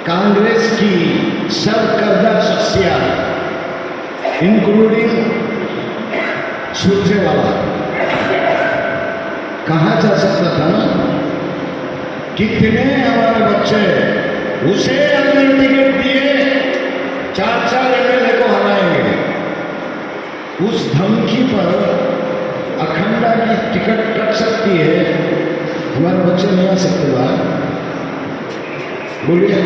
कांग्रेस की सरकर्दा शख्सियत इंक्लूडिंग सुरजेवाला कहा जा सकता था ना, कितने हमारे बच्चे उसे अगर टिकट दिए 4-4 एमएलए को हराएंगे। उस धमकी पर अखंडा की टिकट कट सकती है, हमारे बच्चे नहीं आ सकते बाहर। बोलिए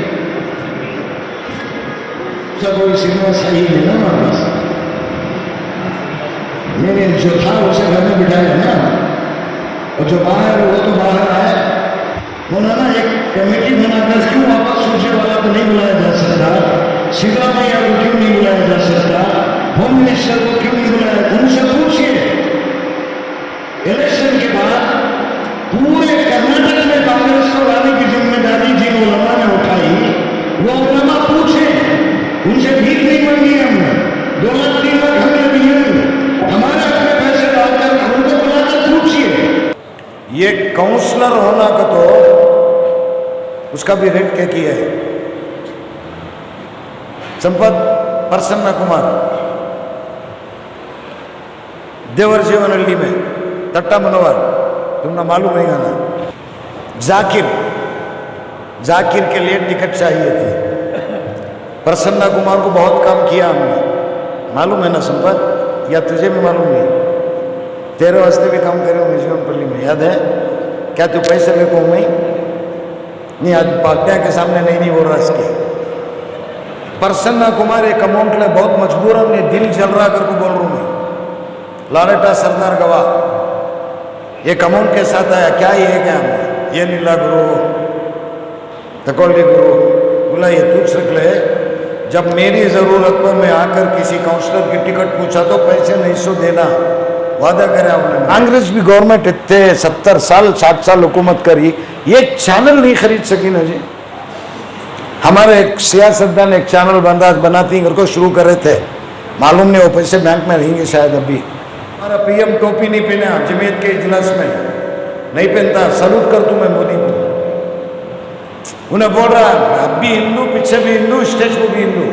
सब कोई सिनेमा सही है ना हमारे पास। मैंने जो था उसे घर में बिठाया ना, और जो बाहर वो तो बाहर आए। उन्होंने एक कमेटी बनाकर क्यों वापस सुरजेवाला को नहीं बुलाया जा सकता, सिद्धरामैया को क्यों नहीं बुलाया जा सकता, होम मिनिस्टर को क्यों नहीं बुलाया? उनसे पूछिए। इलेक्शन के बाद पूरे कर्नाटक में कांग्रेस को लाने की जिम्मेदारी जिन उलमा ने उठाई, वो उलमा पूछे, उनसे भीख नहीं मांगी हमने, 2 लाख 3 लाख हमने दिए, हमारे अपने पैसे डालकर उनको बुलाकर पूछिए। ये काउंसलर होना का तो उसका भी रेट क्या किया है। संपत प्रसन्न कुमार देवर जीवनहल्ली में तट्टा मनोवर, तुमने मालूम नहीं गाना। जाकिर के लिए टिकट चाहिए थी। प्रसन्न कुमार को बहुत काम किया हमने, मालूम है ना संपत, या तुझे भी मालूम नहीं? तेरे वास्ते भी काम करे होंगे जीवनपल्ली में, याद है क्या? तू पैसे लेको नहीं, आज पाटिया के सामने नहीं बोल रहा इसके। प्रसन्न कुमार एक अमाउंट ले बहुत मजबूर हमने, दिल जल रहा करके बोल रहा हूँ मैं। लारेटा सरदार गवाह एक अमाउंट के साथ आया, क्या ये क्या हमें ये नीला गुरु तकोली गुरु बोला, ये तू रख ले। जब मेरी जरूरत पर मैं आकर किसी काउंसलर की टिकट पूछा तो पैसे नहीं सो देना वादा करे हमने। कांग्रेस भी गवर्नमेंट इतने 70 साल 60 साल हुकूमत करी, ये चैनल नहीं खरीद सकी ना जी। हमारे एक सियासतदान एक चैनल बनाती को शुरू कर रहे थे, मालूम नहीं वो पैसे बैंक में रहेंगे शायद अभी। हमारा पीएम टोपी नहीं पहना जमीयत के इजलास में, नहीं पहनता। सलूट कर तू मैं मोदी को, उन्हें बोल रहा अब भी हिंदू, पीछे भी हिंदू, स्टेज को भी हिंदू,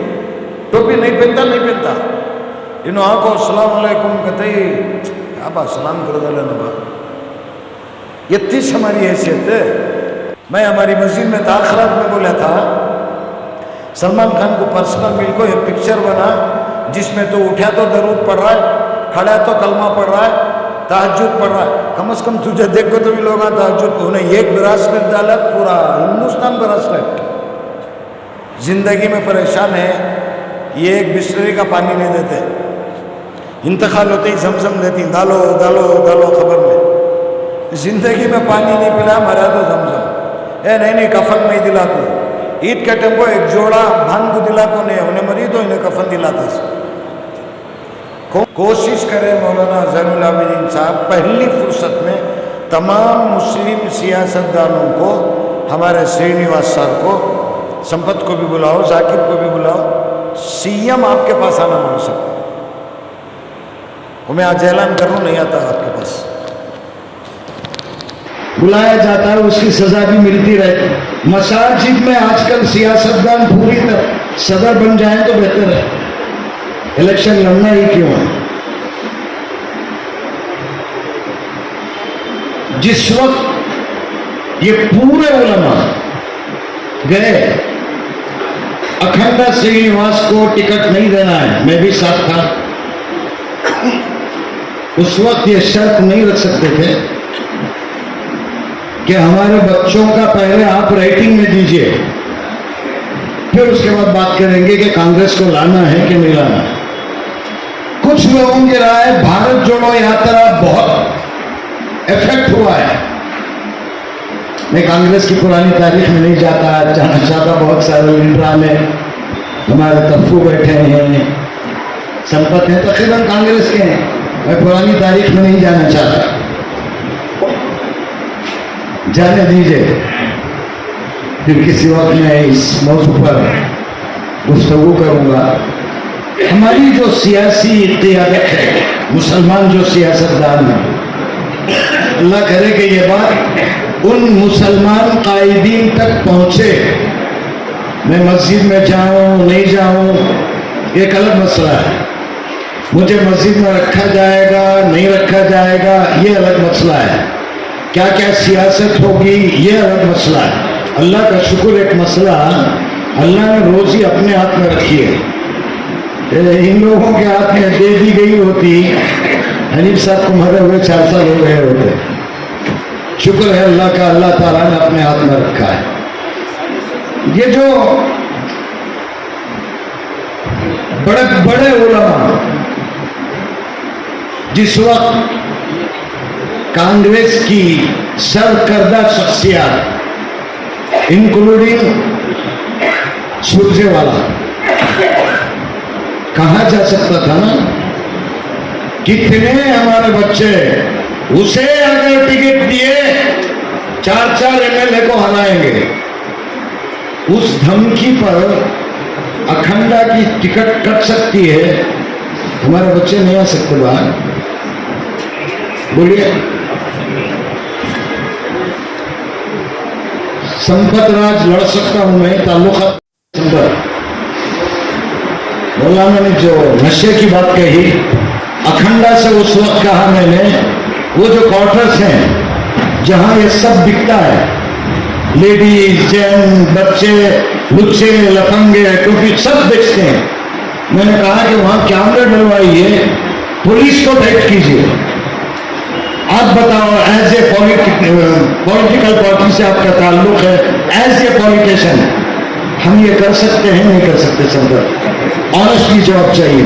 टोपी नहीं पहनता। इन्हों आको अस्सलाम वालेकुम कहते ही अब सलाम कर दे ना। ये तीस हमारी हैसियत है। मैं हमारी मस्जिद में ताखरात में बोला था, सलमान खान को पर्सनल मिल को एक पिक्चर बना जिसमें तो उठा तो दरूद पढ़ रहा है, खड़ा तो कलमा पढ़ रहा है, तहज्जुद पढ़ रहा है। कम से कम तुझे देखो तो भी लोग तहज्जुद, उन्हें एक ब्रासलेट डाला, पूरा हिंदुस्तान ब्रासलेट। जिंदगी में परेशान है, ये एक बिस्लरी का पानी नहीं देते, इंतकाल होते ही जमजम देती, डालो डालो डालो खबर में। जिंदगी में पानी नहीं पिला, मरा तो जमजम। नहीं कफन नहीं दिला तू। ईद के टेम्पो एक जोड़ा भांग को दिला को नहीं, उन्हें मरी तो इन्हें कफन दिलाता। कोशिश करें मौलाना ज़ैनुल आबिदीन साहब पहली फुर्सत में तमाम मुस्लिम सियासतदानों को, हमारे श्रीनिवास सर को, संपत को भी बुलाओ, जाकिर को भी बुलाओ, सीएम आपके पास आना बोलो सब। मैं आज ऐलान करूं, नहीं आता आपके पास, बुलाया जाता है, उसकी सजा भी मिलती रहती। मसाजिद में आजकल सियासतदान पूरी तरह सदर बन जाए तो बेहतर है, इलेक्शन लड़ना ही क्यों है। जिस वक्त ये पूरे उलमा गए अखंडा श्रीनिवास को टिकट नहीं देना है, मैं भी साथ था, उस वक्त ये शर्त नहीं रख सकते थे कि हमारे बच्चों का पहले आप रेटिंग में दीजिए, फिर उसके बाद बात करेंगे कि कांग्रेस को लाना है कि नहीं लाना है। कुछ लोगों की राय भारत जोड़ो यात्रा बहुत इफेक्ट हुआ है। मैं कांग्रेस की पुरानी तारीख में नहीं जाता, जाना चाहता। बहुत सारे लीडर में हमारे तफ्फू बैठे हैं, संपत है, तकरीबन कांग्रेस के हैं। मैं पुरानी तारीख में नहीं जाना चाहता, जाने दीजिए, फिर किसी वक्त मैं इस मौजू पर गुफ्तगू करूंगा। हमारी जो सियासी क़ियादत है, मुसलमान जो सियासतदान है, अल्लाह करे कि ये बात उन मुसलमान कायदीन तक पहुंचे मैं मस्जिद में जाऊं नहीं जाऊं एक अलग मसला है, मुझे मस्जिद में रखा जाएगा नहीं रखा जाएगा ये अलग मसला है, क्या क्या सियासत होगी ये अलग मसला है। अल्लाह का शुक्र एक मसला अल्लाह ने रोजी अपने हाथ में रखी है, इन लोगों के हाथ में दे दी गई होती हनीफ साहब को मरे हुए 4 साल हो गए होते। शुक्र है अल्लाह का, अल्लाह ताला ने अपने हाथ में रखा है। ये जो बड़े बड़े उलमा जिस वक्त कांग्रेस की सरकर्दा शख्सियत इंक्लूडिंग सुरजेवाला कहा जा सकता था ना, कितने हमारे बच्चे उसे अगर टिकट दिए 4-4 एमएलए को हराएंगे, उस धमकी पर अखंडा की टिकट कट सकती है, हमारे बच्चे नहीं आ सकते बाहर। बोलिए, संपत राज लड़ सकता हूं मैं, ताल्लुकात संपत। मौलाना ने जो नशे की बात कही, अखंडा से उस वक्त कहा मैंने, वो जो क्वार्टर्स हैं जहां ये सब बिकता है, लेडीज जेंट बच्चे लुच्चे लफंगे क्योंकि सब बेचते हैं, मैंने कहा कि वहां कैमरे डलवाइए, पुलिस को टाइट कीजिए। आप बताओ, एज ए पॉलिटिकल पार्टी से आपका ताल्लुक है, एज ए पॉलिटिशियन हम ये कर सकते हैं नहीं कर सकते? संदर्भ ऑनेस्टली जवाब चाहिए।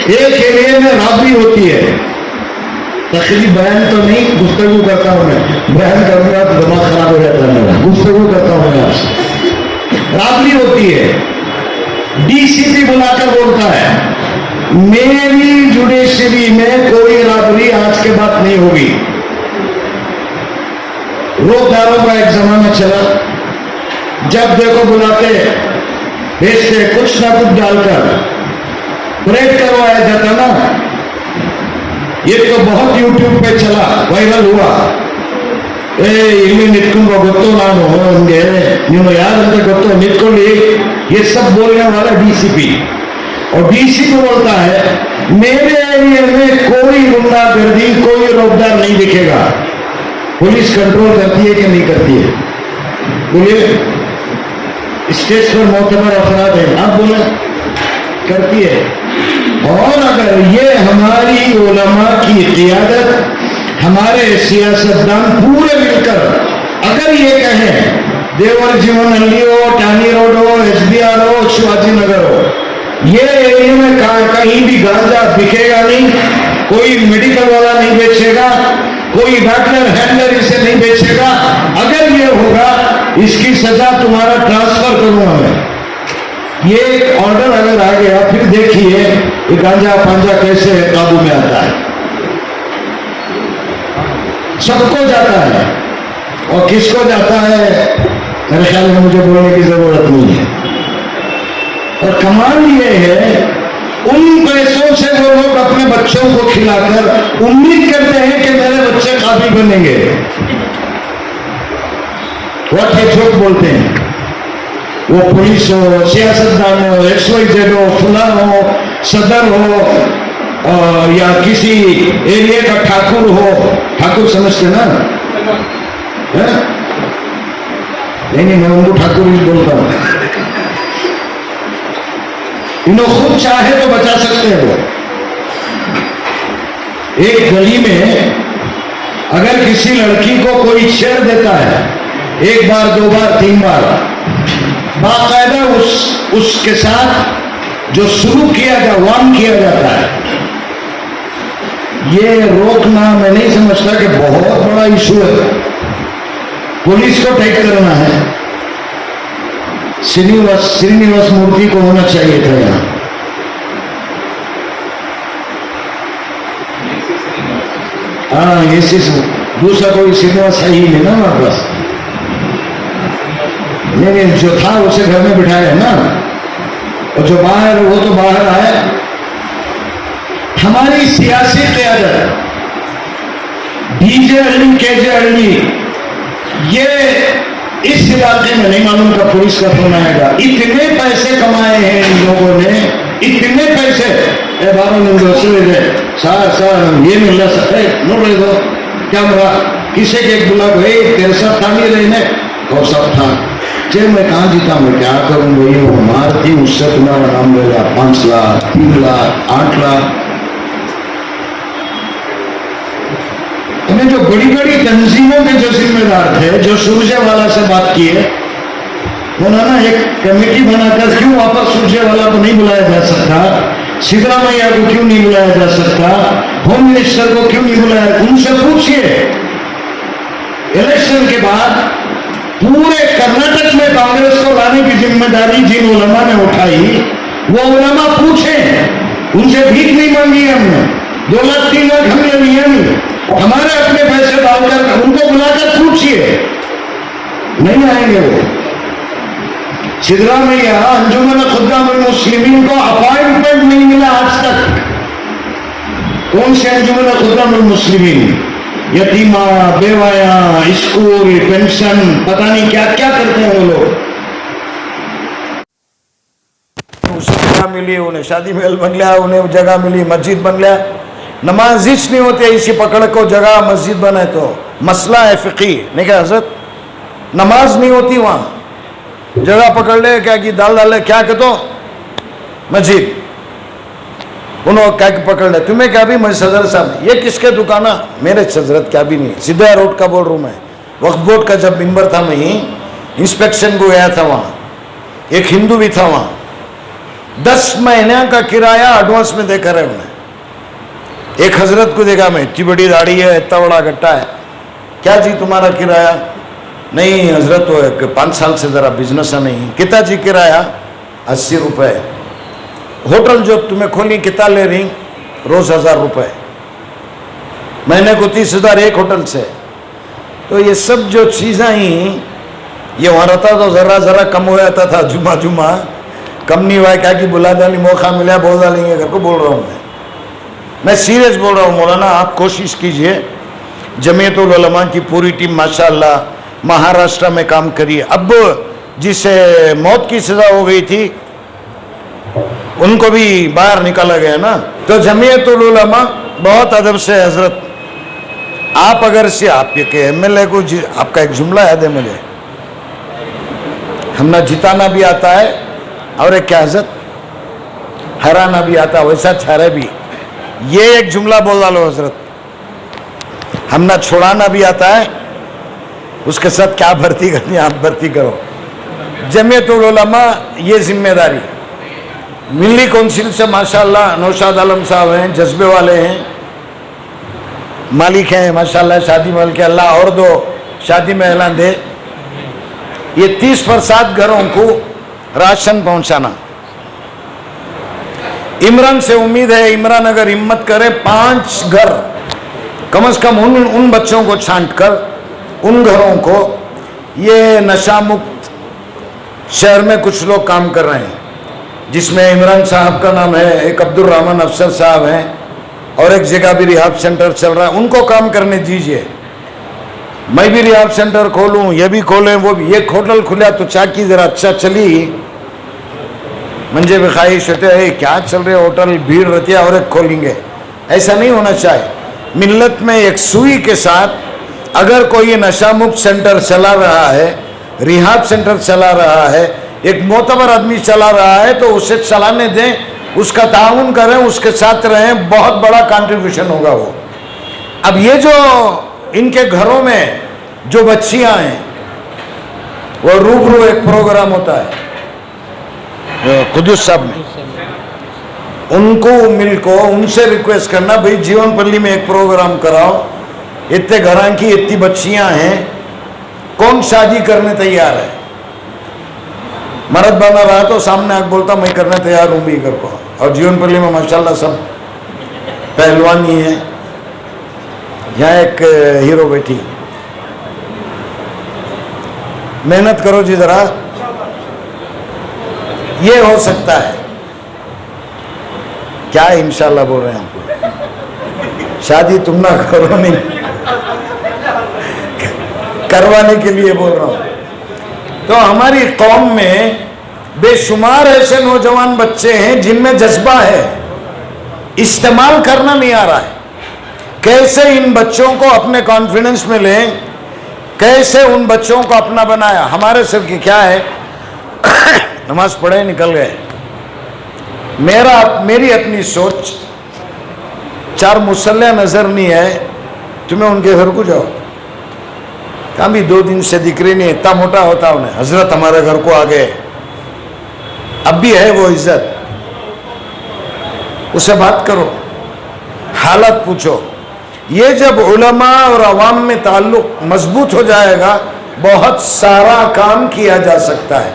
एक एरिया में राबरी होती है, तकरीब बयान तो नहीं, गुफ्तगू करता हूं मैं, बयान करूंगा तो दिमाग खराब हो जाता है मेरा, गुफ्तगू करता हूं मैं आपसे। राबरी होती है, डीसीपी बुलाकर बोलता है मेरी जुडिशरी में कोई राबरी आज के बाद नहीं होगी। रोकदारों का एक जमाना चला, जब देखो बुलाते भेजते कुछ ना कुछ डालकर परेड करवाया जाता ना। ये तो बहुत यूट्यूब पे चला, वायरल हुआ, ಇಲ್ಲಿ ನಿಂತ್ಕೊಂಡು ಗೊತ್ತು ನಾನು ನಿಮಗೆ ನೀವು ಯಾರಂತ ಗೊತ್ತು नित्कोली, ये सब बोलने वाला डीसीपी। और डीसीपी बोलता है मेरे एरिया में कोई गुंडागर्दी कोई रोकदार नहीं दिखेगा। पुलिस कंट्रोल करती है कि नहीं करती है? बोलिए, स्टेज पर मोतबर अफराद है, आप बोले करती है। और अगर ये हमारी उलमा की क़ियादत, हमारे सियासतदान पूरे मिलकर अगर ये कहें देवर जीवन अल्ली हो, टानी रोड हो, एसबीआर हो, शिवाजी नगर हो, ये एरिया में कहीं भी गांजा बिकेगा नहीं, कोई मेडिकल वाला नहीं बेचेगा, कोई डॉक्टर हैंडलर इसे नहीं बेचेगा। अगर ये होगा इसकी सजा तुम्हारा ट्रांसफर करूंगा मैं। ये ऑर्डर अगर आ गया, फिर देखिए ये गांजा पांजा कैसे काबू में आता है। सबको जाता है, और किसको जाता है मेरे ख्याल में मुझे बोलने की जरूरत नहीं है। और कमाल ये है, उन पैसों से वो लोग अपने बच्चों को खिलाकर उम्मीद करते हैं कि मेरे बच्चे काबिल बनेंगे। व्हाट ये जोक बोलते हैं, वो पुलिस हो, सियासतदान हो, XYZ हो, फुलान हो, सदर हो, या किसी एरिया का ठाकुर हो, ठाकुर समझते ना? नहीं, मैं उनको ठाकुर ही बोलता हूं। इन्हों खुद चाहे तो बचा सकते हैं वो। एक गली में अगर किसी लड़की को कोई छेड़ देता है, 1 बार 2 बार 3 बार, बाकायदा उसके साथ जो शुरू किया वार्न किया जाता है। ये रोकना मैं नहीं समझता कि बहुत बड़ा इशू है, पुलिस को टाइट करना है। श्रीनिवास मूर्ति को होना चाहिए था यहाँ। हाँ, इसी दूसरा कोई श्रीनिवास है ही नहीं ना हमारे पास। नहीं, जो था उसे घर में बिठाया ना, और जो बाहर वो तो बाहर आए। हमारी सियासी क़यादत डीजे अली केजे अली ये इस इलाके में नहीं मालूम का पुलिस का फोन आएगा। इतने पैसे कमाए हैं इन लोगों ने, इतने पैसे। ये मिल सकते नोट रहे दो क्या बोला किसे के बुला भाई तेरे साथ था नहीं रहने और सब था। जे मैं कहाँ जीता, मैं क्या करूं भाई, वो मारती उससे तुम्हारा नाम लेगा 5 लाख 3 लाख 8 लाख। जो बड़ी बड़ी तंजीमों के जो जिम्मेदार थे, जो सुरजेवाला से बात किए, उन्होंने एक कमेटी बनाकर क्यों वापस सुरजेवाला को नहीं बुलाया जा सकता, सिद्धरामैया को क्यों नहीं बुलाया जा सकता, होम मिनिस्टर को क्यों नहीं बुलाया, उनसे पूछिए। इलेक्शन के बाद पूरे कर्नाटक में कांग्रेस को लाने की जिम्मेदारी जिन उलमा ने उठाई, वो उलमा पूछे, उनसे भीख नहीं मांगी हमने, 2 लाख 3 लाख हमने लिया नहीं, हमारे अपने पैसे डालकर उनको बुलाकर पूछिए, नहीं आएंगे वो। सिद्धरामैया अंजुमन खुद्दामुल मुस्लिमीन को अपॉइंटमेंट नहीं मिला आज तक। कौन से अंजुमन खुद्दामुल मुस्लिमीन, यतीमा बेवाया, स्कूल, पेंशन, पता नहीं क्या क्या करते हैं वो लोग। उसे जगह मिली, उन्हें शादी महल बन गया, उन्हें जगह मिली, मस्जिद बन गया। नमाजिश नहीं होते इसी पकड़ को जगह मस्जिद बने तो मसला है फिकी, नहीं क्या हजरत, नमाज नहीं होती वहां, जगह पकड़ ले क्या कि दाल डाले क्या कहते मस्जिद, उन्होंने क्या पकड़ ले तुम्हें क्या भी मैं सदर साहब ये किसके दुकाना, मेरे हजरत क्या भी नहीं, सीधा रोड का बोल रहा हूं मैं। वक्फ बोर्ड का जब मेंबर था मैं इंस्पेक्शन को गया था, वहां एक हिंदू भी था, वहां 10 महीने का किराया एडवांस में देकर है उन्हें। एक हजरत को देखा मैं, इतनी बड़ी दाढ़ी है, इतना बड़ा गट्टा है, क्या जी तुम्हारा किराया, नहीं हजरत तो 5 साल से जरा बिजनेस है नहीं, कितना जी किराया, 80 रुपए। होटल जो तुम्हें खोली कितना ले रही, रोज 1000 रुपए, महीने को 30,000 एक होटल से। तो ये सब जो चीजें ही ये वहां रहता तो जरा जरा कम हो जाता था, जुमा जुमा कम नहीं हुआ, क्या कि बुला डाली मौका मिला बोल डालेंगे घर को, बोल रहा हूं मैं सीरियस बोल रहा हूँ। मौलाना आप कोशिश कीजिए, जमीयतुल उलमा की पूरी टीम माशाअल्लाह महाराष्ट्र में काम करिए। अब जिसे मौत की सजा हो गई थी उनको भी बाहर निकाला गया ना, तो जमीयतुल उलमा बहुत अदब से हजरत आप अगर से आप के एमएलए को आपका एक जुमला याद है मुझे, हमने जिताना भी आता है और एक क्या हजरत हराना भी आता है, वैसा छारे भी, ये एक जुमला बोल डालो हजरत, हमना छोड़ाना भी आता है, उसके साथ क्या भर्ती करनी आप भर्ती करो। जमीयतुल उलमा ये जिम्मेदारी, मिली काउंसिल से माशाअल्लाह नौशाद आलम साहब हैं, जज्बे वाले हैं, मालिक हैं माशाअल्लाह शादी महल के, अल्लाह और 2 शादी महल दे। ये 30% घरों को राशन पहुंचाना, इमरान से उम्मीद है, इमरान अगर हिम्मत करे 5 घर कम से कम उन बच्चों को छांट कर उन घरों को, ये नशा मुक्त शहर में कुछ लोग काम कर रहे हैं, जिसमें इमरान साहब का नाम है, एक अब्दुल रहमान अफसर साहब हैं, और एक जगह भी रिहाब सेंटर चल रहा है, उनको काम करने दीजिए। मैं भी रिहाब सेंटर खोलूं, ये भी खोलें, वो भी, ये होटल खुला तो चाकी जरा अच्छा चली, मुझे भी ख्वाहिश होते है क्या चल रहे होटल, भीड़ रहती है और एक खोलेंगे, ऐसा नहीं होना चाहिए। मिल्लत में एक सुई के साथ अगर कोई नशा मुक्त सेंटर चला रहा है, रिहाब सेंटर चला रहा है, एक मोतबर आदमी चला रहा है, तो उसे चलाने दें, उसका ताउन करें, उसके साथ रहें, बहुत बड़ा कंट्रीब्यूशन होगा वो। अब ये जो इनके घरों में जो बच्चियां हैं, वो रूबरू एक प्रोग्राम होता है कुदुस साहब में, उनको मिल को उनसे रिक्वेस्ट करना, भाई जीवन पल्ली में एक प्रोग्राम कराओ, इतने घरां की इतनी बच्चियां हैं, कौन शादी करने तैयार है, मर्द बना रहा तो सामने आग बोलता मैं करने तैयार हूं भी घर को। और जीवन पल्ली में माशाल्लाह सब पहलवान ही है, यहाँ एक हीरो बैठी, मेहनत करो जी जरा, ये हो सकता है क्या इंशाल्लाह बोल रहे हैं हमको, शादी तुम ना करो, नहीं करवाने के लिए बोल रहा हूं। तो हमारी कौम में बेशुमार ऐसे नौजवान बच्चे हैं जिनमें जज्बा है, इस्तेमाल करना नहीं आ रहा है। कैसे इन बच्चों को अपने कॉन्फिडेंस में लें, कैसे उन बच्चों को अपना बनाया। हमारे सिर की क्या है, नमाज पढ़े निकल गए। मेरी अपनी सोच, 4 मुसल्ले नजर नहीं है, तुम्हें उनके घर को जाओ, कहाँ भी 2 दिन से दिख रही नहीं, इतना मोटा होता उन्हें, हजरत हमारे घर को आ गए, अब भी है वो इज्जत, उससे बात करो, हालत पूछो। ये जब उलमा और अवाम में ताल्लुक मजबूत हो जाएगा, बहुत सारा काम किया जा सकता है।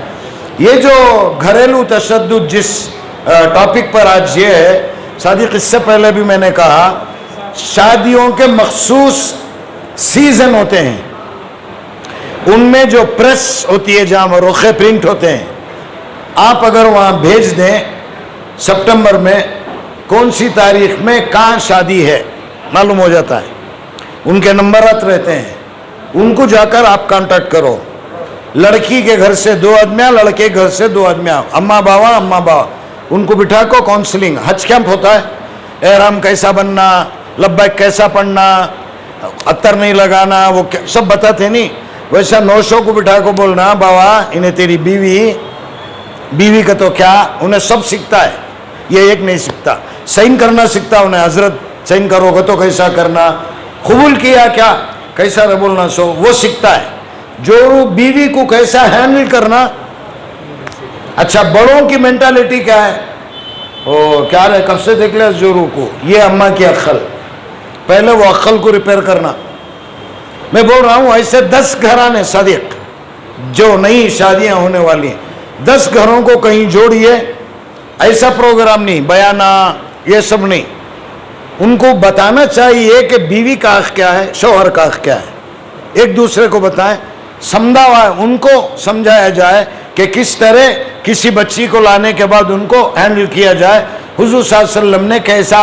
ये जो घरेलू तशद्दुद जिस टॉपिक पर आज ये है, सादिक इससे पहले भी मैंने कहा, शादियों के मखसूस सीजन होते हैं, उनमें जो प्रेस होती है जहाँ रोखे प्रिंट होते हैं, आप अगर वहाँ भेज दें सितंबर में कौन सी तारीख में कहाँ शादी है मालूम हो जाता है। उनके नंबरात रहते हैं, उनको जाकर आप कांटेक्ट करो। लड़की के घर से 2 आदमियाँ, लड़के के घर से 2 आदमियाँ, अम्मा बाबा, उनको बिठा को काउंसलिंग, हज कैंप होता है, एहराम कैसा बनना, लब्बैक कैसा पढ़ना, अत्तर नहीं लगाना, वो सब बताते नहीं। वैसा 900 को बिठा को बोलना, बाबा इन्हें तेरी बीवी का तो क्या, उन्हें सब सीखता है, ये एक नहीं सीखता। साइन करना सीखता उन्हें, हजरत साइन करोगे तो कैसा करना, कबूल किया क्या कैसा बोलना, सो वो सीखता है। जो बीवी को कैसा हैंडल करना, अच्छा बड़ों की मेंटालिटी क्या है, ओ क्या है, कब से देख लिया जोरू को, ये अम्मा की अक्ल, पहले वो अक्ल को रिपेयर करना। मैं बोल रहा हूं ऐसे 10 घराने सादिक जो नई शादियां होने वाली हैं, 10 घरों को कहीं जोड़िए, ऐसा प्रोग्राम नहीं, बयाना ये सब नहीं, उनको बताना चाहिए कि बीवी का हक क्या है, शौहर का हक क्या है, एक दूसरे को बताएं, समझावा उनको समझाया जाए कि किस तरह किसी बच्ची को लाने के बाद उनको हैंडल किया जाए, हुजूर सल्लल्लाहु अलैहि वसल्लम ने कैसा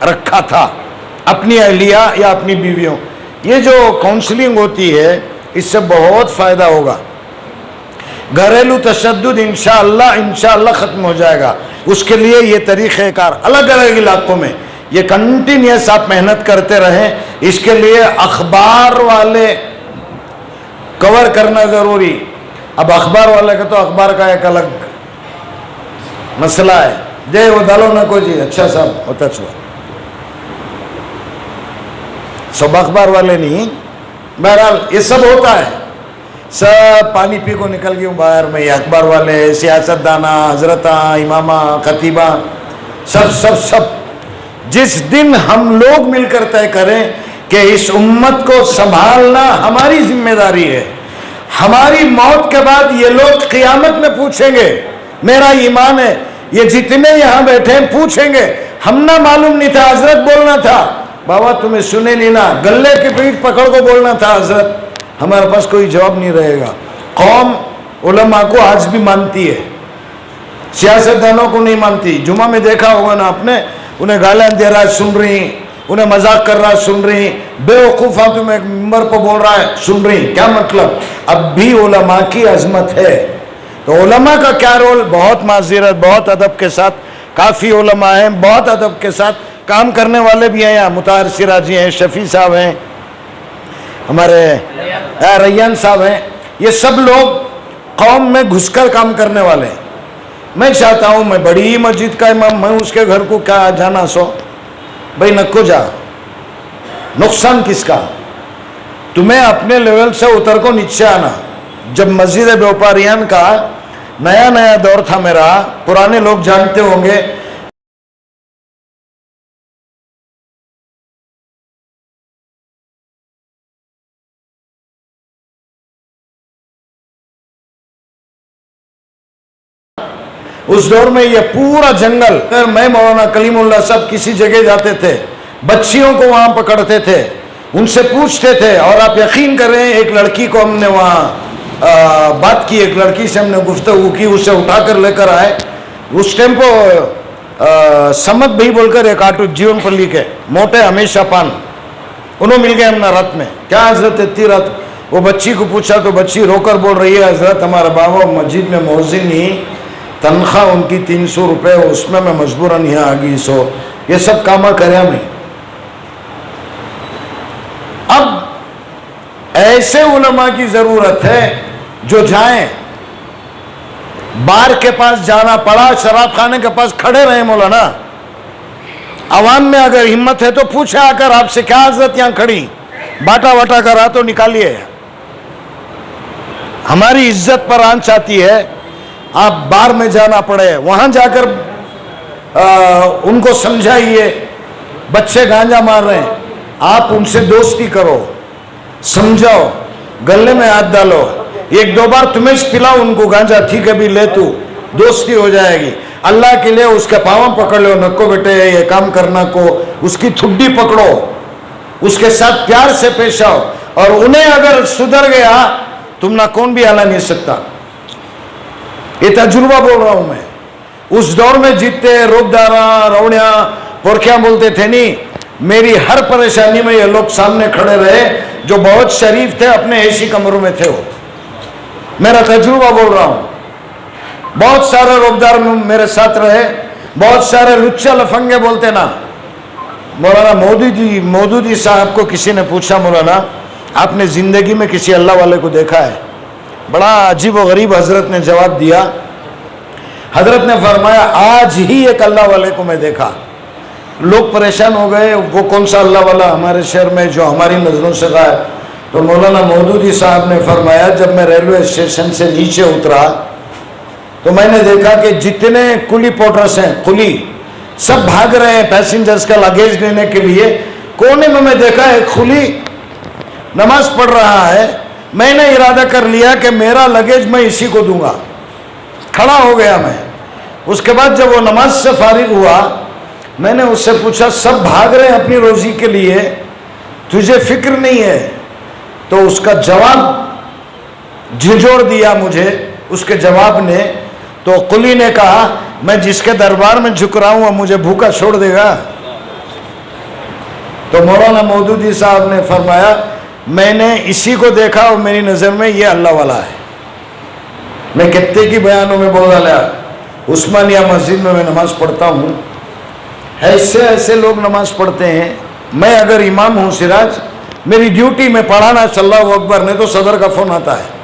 रखा था अपनी अहलिया या अपनी बीवियों। ये जो काउंसलिंग होती है, इससे बहुत फायदा होगा। घरेलू तशद्दुद इंशाअल्लाह ख़त्म हो जाएगा। उसके लिए ये तरीक़ेकार अलग अलग इलाकों में ये कंटिन्यूस आप मेहनत करते रहें। इसके लिए अखबार वाले कवर करना ज़रूरी। अब अखबार वाले का तो अखबार का एक अलग मसला है। जय वो दालो न को जी, अच्छा साहब होता छुआ, सब अखबार वाले नहीं, बहरहाल ये सब होता है, सब पानी पी को निकल गई बाहर में। ये अखबार वाले, सियासतदाना, हजरता, इमामा, खतीबा, सब सब सब। जिस दिन हम लोग मिलकर तय करें कि इस उम्मत को संभालना हमारी जिम्मेदारी है, हमारी मौत के बाद ये लोग क़ियामत में पूछेंगे, मेरा ईमान है, ये जितने यहाँ बैठे हैं पूछेंगे, हम ना मालूम नहीं था, हजरत बोलना था, बाबा तुम्हें सुने नहीं ना, गले की पीठ पकड़ को बोलना था हजरत, हमारे पास कोई जवाब नहीं रहेगा। कौम उलमा को आज भी मानती है, सियासतदानों को नहीं मानती। जुमा में देखा होगा ना आपने, उन्हें गालियां दे रहा है सुन रही, उन्हें मजाक कर रहा है सुन रही, बेवकूफ़ा तुम्हें मिंबर पर बोल रहा है सुन रही, क्या मतलब। अब भी उलमा की अजमत है। तो उलमा का क्या रोल, बहुत माज़ीरत, बहुत अदब के साथ, काफ़ी उलमा हैं, बहुत अदब के साथ काम करने वाले भी हैं। यहाँ मुताहिर सिराजी हैं, शफी साहब हैं, हमारे रैयान साहब हैं, ये सब लोग कौम में घुसकर काम करने वाले हैं। मैं चाहता हूँ मैं बड़ी मस्जिद का इमाम, मैं उसके घर को क्या जाना, सो भाई नको जा, नुकसान किसका, तुम्हें अपने लेवल से उतर को नीचे आना। जब मस्जिद व्यापारियान का नया नया दौर था मेरा, पुराने लोग जानते होंगे, उस दौर में ये पूरा जंगल, मैं मौलाना कलीमुल्लाह सब किसी जगह जाते थे, बच्चियों को वहां पकड़ते थे, उनसे पूछते थे, और आप यकीन करें एक लड़की को हमने वहाँ बात की, एक लड़की से हमने गुफ्तगू की, उसे उठाकर लेकर आए। उस टाइम को समत भाई बोलकर एक आटू जीवन पर लिखे मोटे हमेशा पान, उन्होंने मिल गए हमने रात में, क्या हजरत इतनी रात, वो बच्ची को पूछा तो बच्ची रोकर बोल रही है, हजरत हमारा बाबा मस्जिद में मौजिन ही, तनख्वाह उनकी 300 रुपये, उसमें मैं मजबूरन यहाँ आ गई। सो ये सब काम करया मैं। अब ऐसे उलमा की जरूरत है जो जाएं, बार के पास जाना पड़ा, शराब खाने के पास खड़े रहे मौलाना, आवाम में अगर हिम्मत है तो पूछे आकर आपसे, क्या हजरत यहां खड़ी, बाटा वाटा करा तो निकालिए। हमारी इज्जत पर आंच आती है, आप बार में जाना पड़े, वहां जाकर उनको समझाइए, बच्चे गांजा मार रहे हैं, आप उनसे दोस्ती करो, समझाओ, गले में हाथ डालो, एक दो बार तुम्हें पिलाओ उनको गांजा, ठीक है भी ले तू, दोस्ती हो जाएगी। अल्लाह के लिए उसके पाँव पकड़ लो, नको बेटे ये काम करना को, उसकी ठुड्डी पकड़ो, उसके साथ प्यार से पेश आओ, और उन्हें अगर सुधर गया तुम ना कौन भी हला नहीं सकता। ये तजुर्बा बोल रहा हूं मैं। उस दौर में जीतते रोबदारा रौड़िया पोरखिया बोलते थे नहीं, मेरी हर परेशानी में ये लोग सामने खड़े रहे जो बहुत शरीफ थे, अपने ऐसी कमरों में थे। वो मेरा तजुर्बा बोल रहा हूं। बहुत सारे रोबदार मेरे साथ रहे, बहुत सारे लुच्चा लफंगे बोलते ना। मौलाना मौदूदी साहब को किसी ने पूछा, मौलाना आपने जिंदगी में किसी अल्लाह वाले को देखा है? बड़ा अजीब व गरीब हजरत ने जवाब दिया। हजरत ने फरमाया, आज ही एक अल्लाह वाले को मैं देखा। लोग परेशान हो गए, वो कौन सा अल्लाह वाला हमारे शहर में जो हमारी नजरों से गया? तो मौलाना मौदूदी साहब ने फरमाया, जब मैं रेलवे स्टेशन से नीचे उतरा तो मैंने देखा कि जितने कुली पोर्टर्स हैं, कुली सब भाग रहे हैं पैसेंजर्स का लगेज लेने के लिए। कोने में मैं देखा एक कुली नमाज पढ़ रहा है। मैंने इरादा कर लिया कि मेरा लगेज मैं इसी को दूंगा। खड़ा हो गया मैं। उसके बाद जब वो नमाज से फारिग हुआ, मैंने उससे पूछा, सब भाग रहे हैं अपनी रोजी के लिए, तुझे फिक्र नहीं है? तो उसका जवाब झिझोड़ दिया मुझे, उसके जवाब ने। तो कुली ने कहा, मैं जिसके दरबार में झुक रहा हूं वो मुझे भूखा छोड़ देगा? तो मौलाना मौदूदी साहब ने फरमाया, मैंने इसी को देखा और मेरी नजर में ये अल्लाह वाला है। मैं कितने की बयानों में बोल डाला, उस्मानिया मस्जिद में मैं नमाज पढ़ता हूँ, ऐसे ऐसे लोग नमाज पढ़ते हैं। मैं अगर इमाम हूँ सिराज, मेरी ड्यूटी में पढ़ाना, अल्लाहु अकबर, नहीं तो सदर का फोन आता है।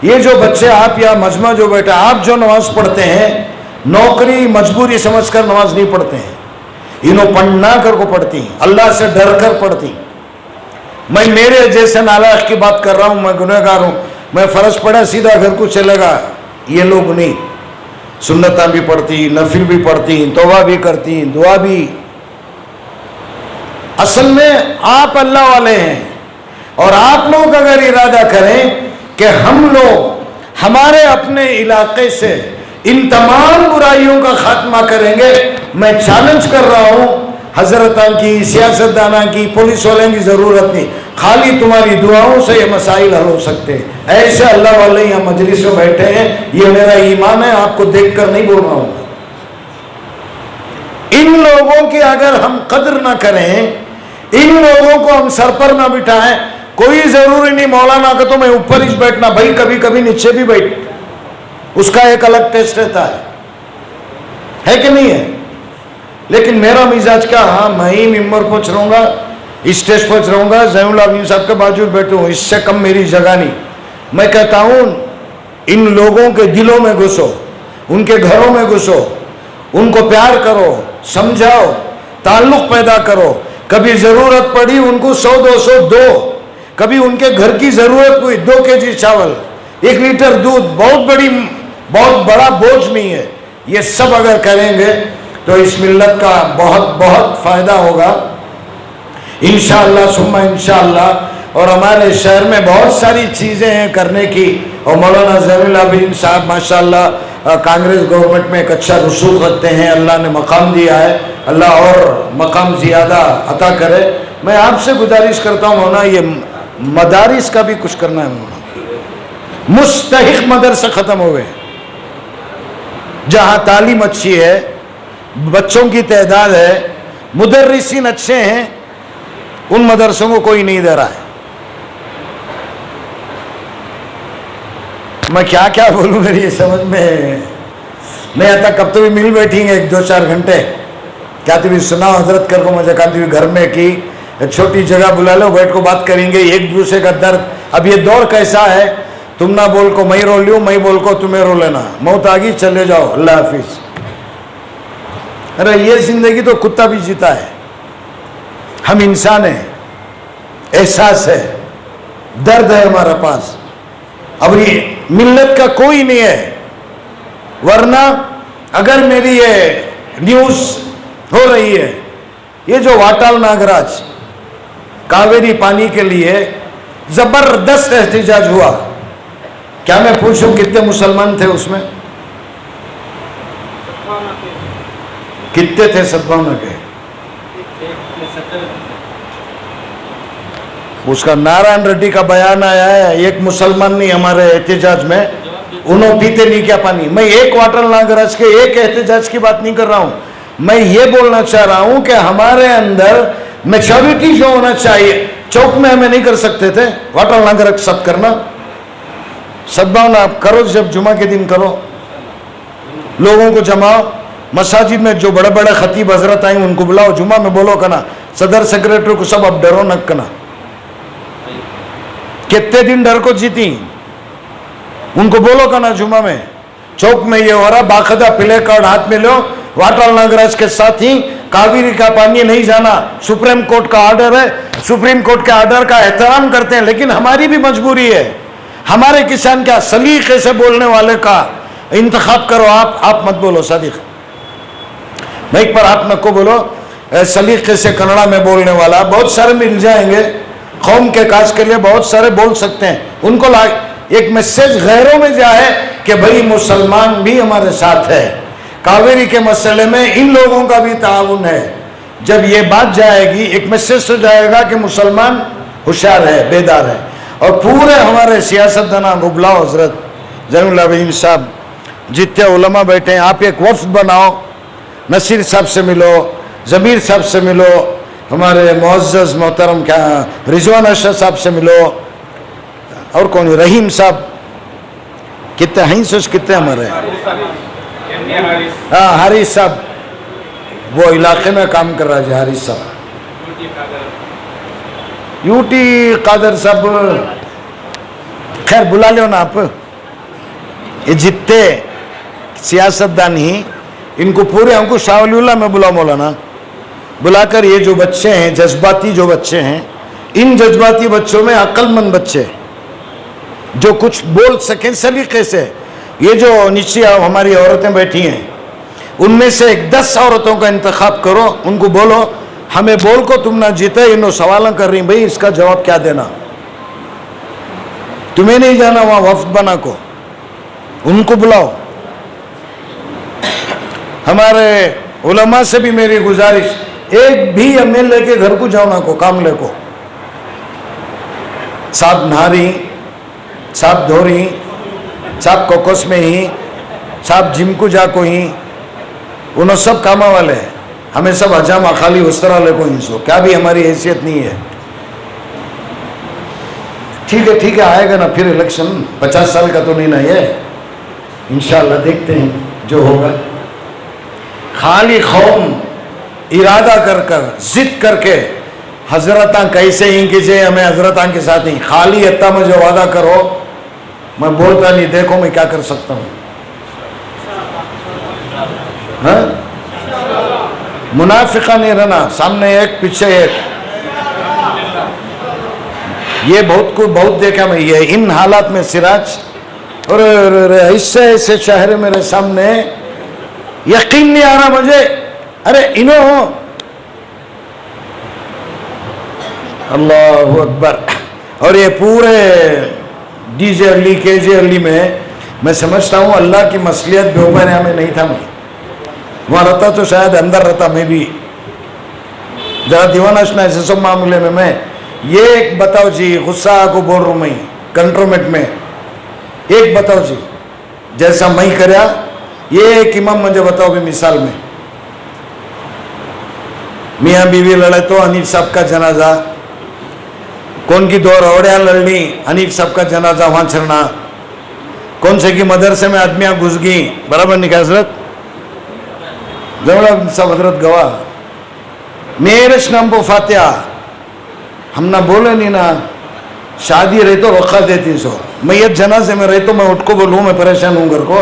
ये जो बच्चे आप या मजमा जो बेटा आप जो नमाज पढ़ते हैं, नौकरी मजबूरी समझकर नमाज नहीं पढ़ते हैं, इन्हों पढ़ना कर को पढ़ती, अल्लाह से डर कर पढ़ती। मैं मेरे जैसे नालायक की बात कर रहा हूँ, मैं गुनहगार हूँ, मैं फर्ज पड़ा सीधा घर को चलेगा। ये लोग नहीं, सुन्नता भी पढ़ती, नफिल भी पढ़ती, तौबा भी करती, दुआ भी। असल में आप अल्लाह वाले हैं। और आप लोग अगर इरादा करें कि हम लोग हमारे अपने इलाके से इन तमाम बुराइयों का खात्मा करेंगे, मैं चैलेंज कर रहा हूं, हजरतां की, सियासतदाना की, पुलिस वाले की जरूरत नहीं, खाली तुम्हारी दुआओं से ये मसाइल हल हो सकते हैं। ऐसे अल्लाह वाले यहाँ मजलिस में बैठे हैं, ये मेरा ईमान है, आपको देखकर नहीं बोल रहा हूं। इन लोगों की अगर हम कदर ना करें, इन लोगों को हम सर पर ना बिठाएं, कोई जरूरी नहीं मौलाना का तो मैं ऊपर ही बैठना, भाई कभी कभी नीचे भी बैठ, उसका एक अलग टेस्ट रहता है कि नहीं है? लेकिन मेरा मिजाज क्या, हाँ मैं ही मिंबर पहुंच रहूंगा, स्टेज पहुंच रहूंगा, जैनुल आबिदीन साहब के बाजू बैठूं, इससे कम मेरी जगह नहीं। मैं कहता हूं, इन लोगों के दिलों में घुसो, उनके घरों में घुसो, उनको प्यार करो, समझाओ, ताल्लुक पैदा करो। कभी जरूरत पड़ी उनको 100-200 दो, कभी उनके घर की जरूरत हुई 2 केजी चावल, 1 लीटर दूध, बहुत बड़ा बोझ नहीं है। ये सब अगर करेंगे तो इस मिल्लत का बहुत बहुत फायदा होगा इंशाअल्लाह सुम्मा इंशाअल्लाह। और हमारे शहर में बहुत सारी चीजें हैं करने की। और मौलाना जैनुल आबिदीन साहब माशाअल्लाह कांग्रेस गवर्नमेंट में एक अच्छा रसूख रखते हैं, अल्लाह ने मकाम दिया है, अल्लाह और मकाम ज़्यादा अता करे। मैं आपसे गुजारिश करता हूँ मौलाना, ये मदारिस का भी कुछ करना है मौलाना। मुस्तहिक मदरसे ख़त्म हो गए, जहाँ तालीम अच्छी है, बच्चों की तादाद है, मुदर्रिसीन अच्छे हैं, उन मदरसों को कोई नहीं दे रहा है। मैं क्या क्या बोलूँ, मेरी ये समझ में नहीं आता। कब तो भी मिल बैठेंगे 1-2-4 घंटे, क्या तुम सुनाओ हजरत कर को मजा खाती हुई घर में की छोटी जगह बुला लो, बैठ को बात करेंगे एक दूसरे का दर्द। अब ये दौर कैसा है, तुम ना बोल को मैं रो लूँ, मैं बोल को तुम्हें रो लेना, मौत आ गई चले जाओ अल्लाह हाफिज। अरे ये जिंदगी तो कुत्ता भी जीता है, हम इंसान हैं, एहसास है, दर्द है हमारा पास। अब ये मिल्लत का कोई नहीं है, वरना अगर मेरी ये न्यूज़ हो रही है, ये जो वाटाल नागराज कावेरी पानी के लिए जबरदस्त एहतिजाज हुआ, क्या मैं पूछूं कितने मुसलमान थे उसमें? कितने थे? 57 के। उसका नारायण रेड्डी का बयान आया है, एक मुसलमान नहीं हमारे एहतिजाज में, उन्होंने पीते नहीं क्या पानी। मैं एक वाटल नागराज के एक एहतिजाज की बात नहीं कर रहा हूं, मैं ये बोलना चाह रहा हूं कि हमारे अंदर मैच्योरिटी जो होना चाहिए। चौक में हमें नहीं कर सकते थे वाटल नागराज सब करना, सद्भावना आप करो, जब जुमा के दिन करो, लोगों को जमाओ, मसाजिद में जो बड़े बड़े खतीब हजरत आए उनको बुलाओ, जुमा में बोलो कना, सदर सेक्रेटरी को सब अब डरो न कना। कितने दिन डर को जीती, उनको बोलो कना जुमा में, चौक में ये हो रहा, बाकायदा प्ले कार्ड हाथ में लो, वाटल नागराज के साथ ही कावेरी का पानी नहीं जाना, सुप्रीम कोर्ट का ऑर्डर है, सुप्रीम कोर्ट के ऑर्डर का एहतराम करते हैं, लेकिन हमारी भी मजबूरी है। हमारे किसान क्या सलीके से बोलने वाले का इंतखाब करो, आप मत बोलो सदीक, माइक पर आप नको बोलो, सलीके से कन्नड़ा में बोलने वाला बहुत सारे मिल जाएंगे, कौम के काज के लिए बहुत सारे बोल सकते हैं, उनको एक मैसेज गैरों में जाए कि भाई मुसलमान भी हमारे साथ है, कावेरी के मसले में इन लोगों का भी ताउन है। जब ये बात जाएगी एक मैसेज तो जाएगा कि मुसलमान होशियार है, बेदार है। और पूरे हमारे सियासतदाना को बुलाओ, हजरत जैनुल आबिदीन साहब, जितने उलमा बैठे हैं, आप एक वफ्द बनाओ, नसीर साहब से मिलो, जमीर साहब से मिलो, हमारे मुअज़्ज़ज़ मोहतरम क्या रिजवान अशरफ साहब से मिलो, और कौन, रहीम साहब, कितने हैं सोच, कितने हमारे, हाँ हारिस साहब, वो इलाके में काम कर रहा है हारिस साहब, यूटी कादर साहब, खैर बुला लो ना आप। ये जितने सियासतदान ही, इनको पूरे हमको शाहवलीउल्लाह में बुला मौलाना, बुलाकर ये जो बच्चे हैं, जज्बाती जो बच्चे हैं, इन जज्बाती बच्चों में अक्लमंद बच्चे जो कुछ बोल सकें सलीके से, ये जो नीचे हमारी औरतें बैठी हैं, उनमें से 10 औरतों का इंतखाब करो, उनको बोलो हमें बोल को तुम ना जीते, इन्हों सवाल कर रही, भाई इसका जवाब क्या देना, तुम्हें नहीं जाना वहां वफ्द बना को, उनको बुलाओ। हमारे उलमा से भी मेरी गुजारिश, एक भी एमएलए के घर को जाओ ना को, कामले को, साहब नारी, साहब धोरी, साहब कोकोस में ही, साहब जिम को जाको ही, उन्होंने सब कामा वाले हैं, हमें सब हजामा खाली उस तरह ले को इंसो, क्या भी हमारी हैसियत नहीं है। ठीक है आएगा ना फिर इलेक्शन, 50 साल का तो नहीं ना ये, इंशाल्लाह देखते हैं जो होगा। खाली कौम इरादा कर जिद करके हजरता कैसे ही कीजिए, हमें हजरता के साथ ही, खाली इतना में जो वादा करो, मैं बोलता नहीं, देखो मैं क्या कर सकता हूँ। हाँ, मुनाफिका नहीं रहना, सामने एक पीछे एक, ये बहुत देखा मैं, ये इन हालात में सिराज और ऐसे चेहरे मेरे सामने, यकीन नहीं आ रहा मुझे, अरे इन्हों अल्लाहु अकबर। और ये पूरे डीजे अली केजे अली में मैं समझता हूँ अल्लाह की मसलियत बेवफा में नहीं था, मैं वहाँ रहता तो शायद अंदर रहता, मैं भी जरा दीवानाशना ऐसे सब मामले में। मैं ये एक बताओ जी, गुस्सा को बोल रहा हूँ मैं कंट्रोमेंट में, एक बताओ जी जैसा मैं करया, ये एक इमाम मुझे बताओ भी मिसाल में, मियाँ बीवी लड़े तो हनीफ साहब का जनाजा, कौन की 2 रौड़ियाँ लड़नी, हनीफ साहब का जनाजा वहाँ चढ़ना, कौन से की मदरसे में आदमियां घुस गई, बराबर नहीं कहा हजरत, जवड़ा सब हजरत गवाह। मेरे नाम पर फातिहा हम ना बोले नहीं ना, शादी रही तो वक़्त देती सो, मैयत जनाजे में रही तो मैं उठ को बोलूँ मैं परेशान हूँ घर को।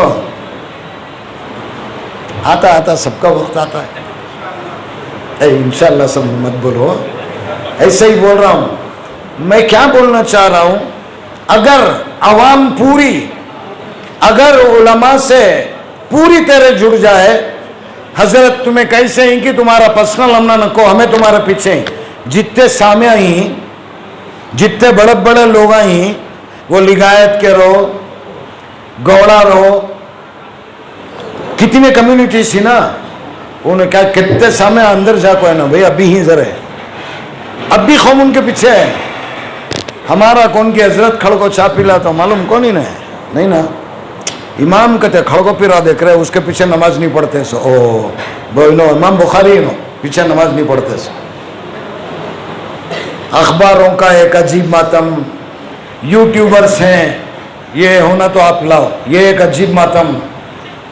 आता आता सबका वक्त आता है, इंशाल्लाह सब मत बोलो, ऐसे ही बोल रहा हूँ। मैं क्या बोलना चाह रहा हूँ, अगर अवाम पूरी, अगर उलमा से पूरी तरह जुड़ जाए, हजरत तुम्हें कैसे हैं कि तुम्हारा पर्सनल हमना नको, हमें तुम्हारे पीछे जितने सामिया ही, जितने बड़े बड़े लोग ही, वो लिगायत के रहो, गौड़ा रहो, कितनी कम्युनिटी थी ना, उन्हें क्या कितने सामने अंदर जाको है ना भाई, अभी ही जरा अब भी कौम उनके पीछे है। हमारा कौन की हजरत खड़ को चा पिला तो मालूम कौन ही नहीं ना, इमाम कहते खड़ को पिरा देख रहे, उसके पीछे नमाज नहीं पढ़ते सो, ओ वो नो इमाम बुखारी नो पीछे नमाज नहीं पढ़ते सो। अखबारों का एक अजीब मातम, यूट्यूबर्स हैं, ये होना तो आप लाओ, ये एक अजीब मातम,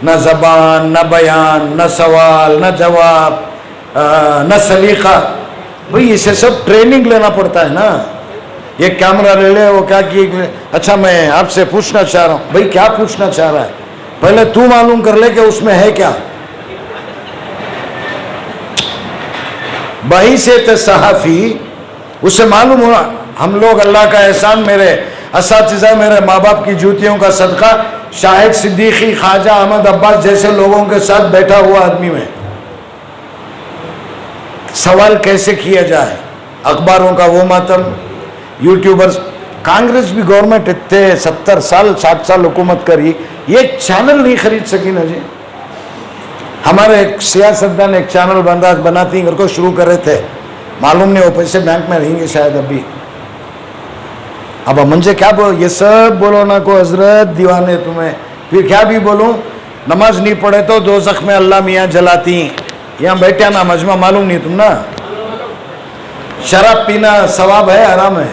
न ज़बान न बयान न सवाल न जवाब न सलीका। भाई इसे सब ट्रेनिंग लेना पड़ता है ना, ये कैमरा ले ले, वो क्या कि अच्छा मैं आपसे पूछना चाह रहा हूँ, भाई क्या पूछना चाह रहा है, पहले तू मालूम कर ले कि उसमें है क्या। भाई से तो सहाफ़ी उसे मालूम हुआ, हम लोग अल्लाह का एहसान, मेरे असातिज़ा, मेरे माँ बाप की जूतियों का सदका, शाहिद सिद्दीकी, ख्वाजा अहमद अब्बास जैसे लोगों के साथ बैठा हुआ आदमी में सवाल कैसे किया जाए। अखबारों का वो मातम, यूट्यूबर्स, कांग्रेस भी गवर्नमेंट इतने 70 साल 60 साल हुकूमत करी, ये चैनल नहीं खरीद सकी ना जी। हमारे एक सियासतदान एक चैनल बनाती घर को शुरू कर रहे थे, मालूम नहीं वो पैसे बैंक में रहेंगे शायद अभी। अब मुझे क्या बोलो, ये सब बोलो ना को हजरत दीवाने तुम्हें, फिर क्या भी बोलूं, नमाज नहीं पढ़े तो दोज़ख में अल्लाह मियाँ जलाती, यहाँ बैठा ना मजमा, मालूम नहीं तुम ना। शराब पीना सवाब है हराम है,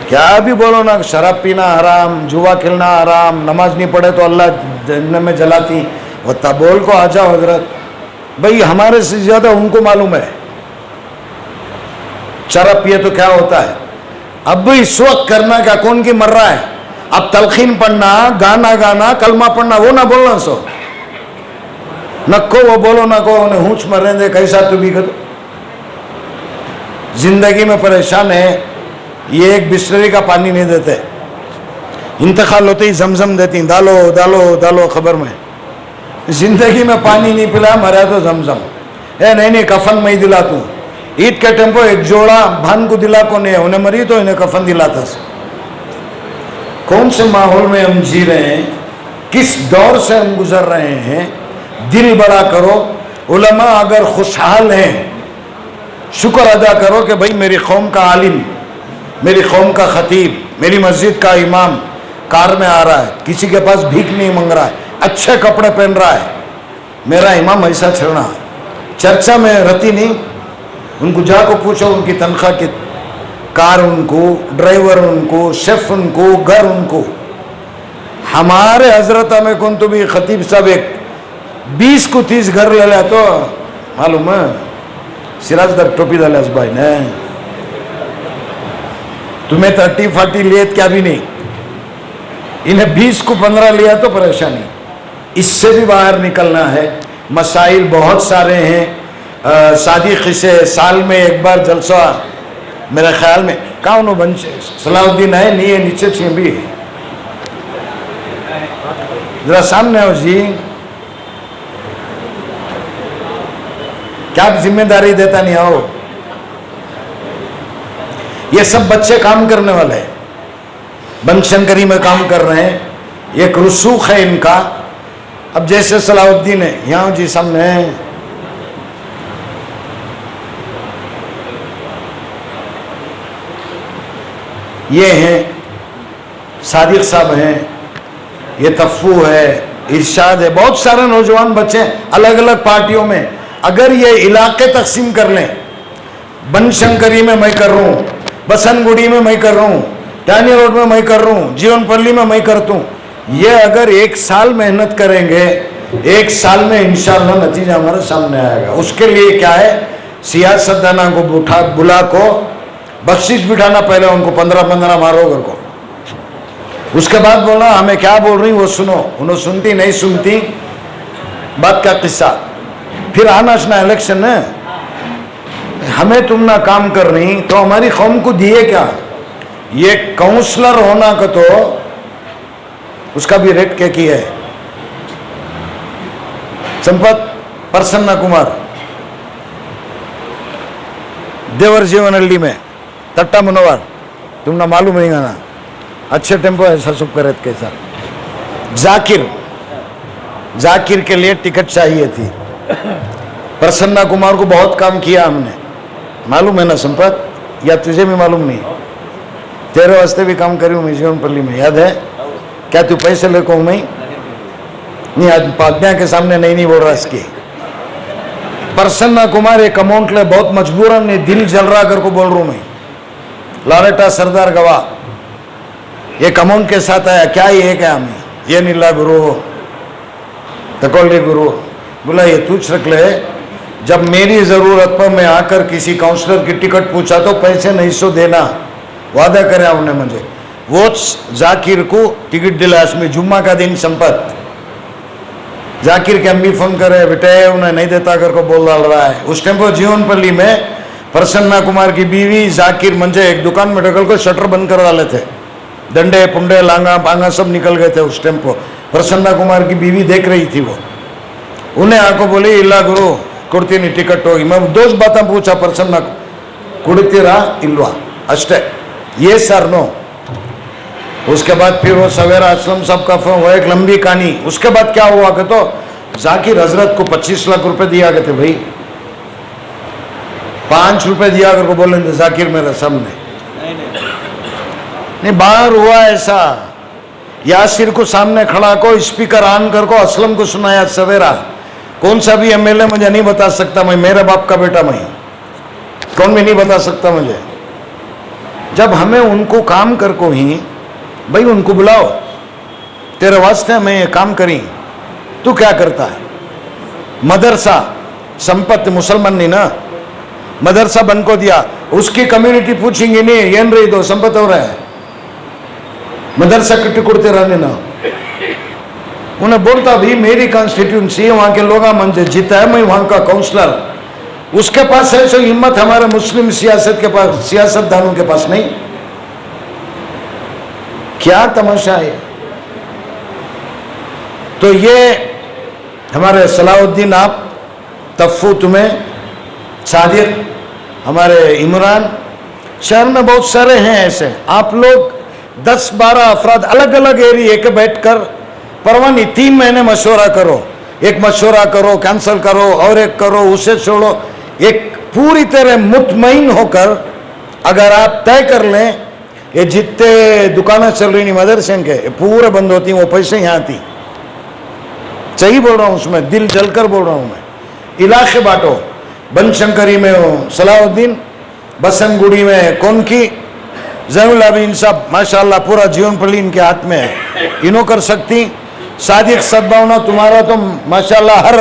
क्या भी बोलो ना, शराब पीना हराम, जुआ खेलना हराम, नमाज नहीं पढ़े तो अल्लाह जन्नत में जलाती, वत्ता बोल को आ जाओ हजरत। भाई हमारे से ज्यादा उनको मालूम है शराब पिए तो क्या होता है। अब इस वक्त करना क्या, कौन की मर रहा है, अब तलखीन पढ़ना, गाना गाना, कलमा पढ़ना, वो ना बोलना सो, नको वो बोलो ना को उन्हें हूच मर रहे दे, कैसा तू भी कर जिंदगी में परेशान है। ये एक बिस्लरी का पानी नहीं देते, इंतकाल होते ही जमजम देती, डालो डालो डालो खबर में, जिंदगी में पानी नहीं पिला, मरा तो जमजम है, नहीं कफन में ही दिला तू। ईद के टेम्पो एक जोड़ा भान को दिला को नहीं, उन्हें मरी तो इन्हें कफन दिलाता। कौन से माहौल में हम जी रहे हैं, किस दौर से हम गुजर रहे हैं, दिल बड़ा करो। उलमा अगर खुशहाल हैं, शुक्र अदा करो कि भाई मेरी कौम का आलिम, मेरी कौम का खतीब, मेरी मस्जिद का इमाम कार में आ रहा है, किसी के पास भीख नहीं मांग रहा है, अच्छे कपड़े पहन रहा है, मेरा इमाम ऐसा चलना। चर्चा में रहती नहीं, उनको जाको पूछो उनकी तनख्वाह की, कार उनको, ड्राइवर उनको, शेफ उनको, घर उनको। हमारे हजरत में कौन तो भी खतीब साहब एक 20 को 30 घर ले लिया तो मालूम है, सिराजदार टोपी डाले भाई ने, तुम्हें 30-40 लिए क्या भी नहीं, इन्हें 20 को 15 लिया तो परेशानी। इससे भी बाहर निकलना है, मसाइल बहुत सारे हैं। शादी किसे साल में एक बार जलसा, मेरे ख्याल में कौन बन सलाउद्दीन है नहीं है, नीचे छे भी जरा सामने हो जी, क्या जिम्मेदारी देता नहीं आओ। ये सब बच्चे काम करने वाले हैं, बनशंकरी में काम कर रहे हैं, एक रसूख है इनका। अब जैसे सलाउद्दीन है, यहाँ जी सामने ये हैं, सादिक साहब हैं, ये तफ्फू है, इरशाद है, बहुत सारे नौजवान बच्चे अलग अलग पार्टियों में। अगर ये इलाके तकसीम कर लें, बनशंकरी में मैं कर रहा हूँ, बसनगुड़ी में मैं कर रहा हूँ, टानी रोड में मैं कर रहा हूँ, जीवनपल्ली में मैं करता हूँ। ये अगर 1 साल मेहनत करेंगे, 1 साल में इंशाल्लाह नतीजा हमारे सामने आएगा। उसके लिए क्या है, सियासतदाना को बुला को बख्शिश बिठाना, पहले उनको 15-15 मारो घर को, उसके बाद बोलना हमें क्या बोल रही वो सुनो। उन्होंने सुनती नहीं सुनती बात का किस्सा। फिर आना ना इलेक्शन है, हमें तुम ना काम कर रही तो हमारी कौम को दिए क्या। ये काउंसलर होना का तो उसका भी रेट क्या किया है। संपत प्रसन्ना कुमार देवर जीवनहल्ली में तट्टा मनोवर, तुमने मालूम नहीं ना, अच्छे टेम्पो ऐसा सब करे कैसा। जाकिर के लिए टिकट चाहिए थी। प्रसन्ना कुमार को बहुत काम किया हमने, मालूम है ना संपत, या तुझे भी मालूम नहीं। तेरे वास्ते भी काम करी हूँ मैं जीवनपल्ली में, याद है क्या? तू पैसे लेको हूँ मैं नहीं, आज पादनिया के सामने नहीं बोल रहा इसकी। प्रसन्ना कुमार एक अमाउंट ले बहुत मजबूरन ने दिल जल रहा कर को बोल रहा हूँ मैं। लारेटा सरदार गवाह एक अमाउंट के साथ आया, क्या ये क्या हमें ये नीला गुरु तकोली गुरु बोला ये तूच रख ले। जब मेरी जरूरत पर मैं आकर किसी काउंसलर की टिकट पूछा तो पैसे नहीं सो देना वादा करे उन्होंने मुझे। वो जाकिर को टिकट दिला, इसमें जुम्मा का दिन संपत। जाकिर के अम्मी फोन करे बेटे उन्हें नहीं देता कर को बोल डाल रहा है। उस टाइम पर जीवनपल्ली में प्रसन्ना कुमार की बीवी जाकिर मंजे एक दुकान में ढकल को शटर बंद कर डाले थे, डंडे पुंडे लांगा पांगा सब निकल गए थे। उस टाइम पर प्रसन्ना कुमार की बीवी देख रही थी, वो उन्हें आको बोली इल्ला गुरु कुर्ती नहीं टिकट होगी। मैं 2 बातें पूछा प्रसन्ना को, कुड़तीरा इल्वा अष्टे ये सर नो। उसके बाद फिर वो सवेरा असलम साहब का वो एक लंबी कहानी। उसके बाद क्या हुआ कि तो जाकिर हजरत को 25 लाख रुपए दिया गए थे भाई। 5 रुपए दिया कर को बोले जाकिर मेरे सामने नहीं बाहर हुआ ऐसा। यासिर को सामने खड़ा को स्पीकर ऑन कर को असलम को सुनाया सवेरा। कौन सा भी एमएलए मुझे नहीं बता सकता, मैं मेरे बाप का बेटा मैं, कौन भी नहीं बता सकता मुझे। जब हमें उनको काम कर को ही भाई उनको बुलाओ, तेरे वास्ते मैं ये काम करी, तू क्या करता है। मदरसा संपत्ति मुसलमान नहीं ना, मदरसा बन को दिया, उसकी कम्युनिटी पूछेंगे नहीं एन रही दो संपत्ति हो रहा है मदरसा कट्टी कुड़ते रहने ना। उन्हें बोलता भी मेरी कॉन्स्टिट्यूंसी वहां के लोग मंजे जीता है, मैं वहां का काउंसलर। उसके पास है सो हिम्मत हमारे मुस्लिम सियासत के पास, सियासतदानों के पास नहीं। क्या तमाशा है। तो ये हमारे सलाउद्दीन आप तफ्फू तुम्हें सादिक हमारे इमरान शहर में बहुत सारे हैं ऐसे। आप लोग 10-12 अफराद अलग अलग एरिया के बैठकर परवानी 3 महीने मशवरा करो, एक मशवरा करो कैंसिल करो और एक करो उसे छोड़ो। एक पूरी तरह मुतमईन होकर अगर आप तय कर लें ये जितने दुकानें चल रही मदरसे के पूरे बंद होती हैं, वो पैसे यहाँ आती। सही बोल रहा हूँ, उसमें दिल जलकर बोल रहा हूँ मैं। इलाके बांटो, बनशंकरी में हो सलाउद्दीन, बसनगुड़ी में कौन की जैनुल आबिदीन साहब माशाल्लाह पूरा जीवनपल्ली इनके हाथ में है, इन्हों कर सकती। सादिक सद्भावना तुम्हारा तो माशाल्लाह हर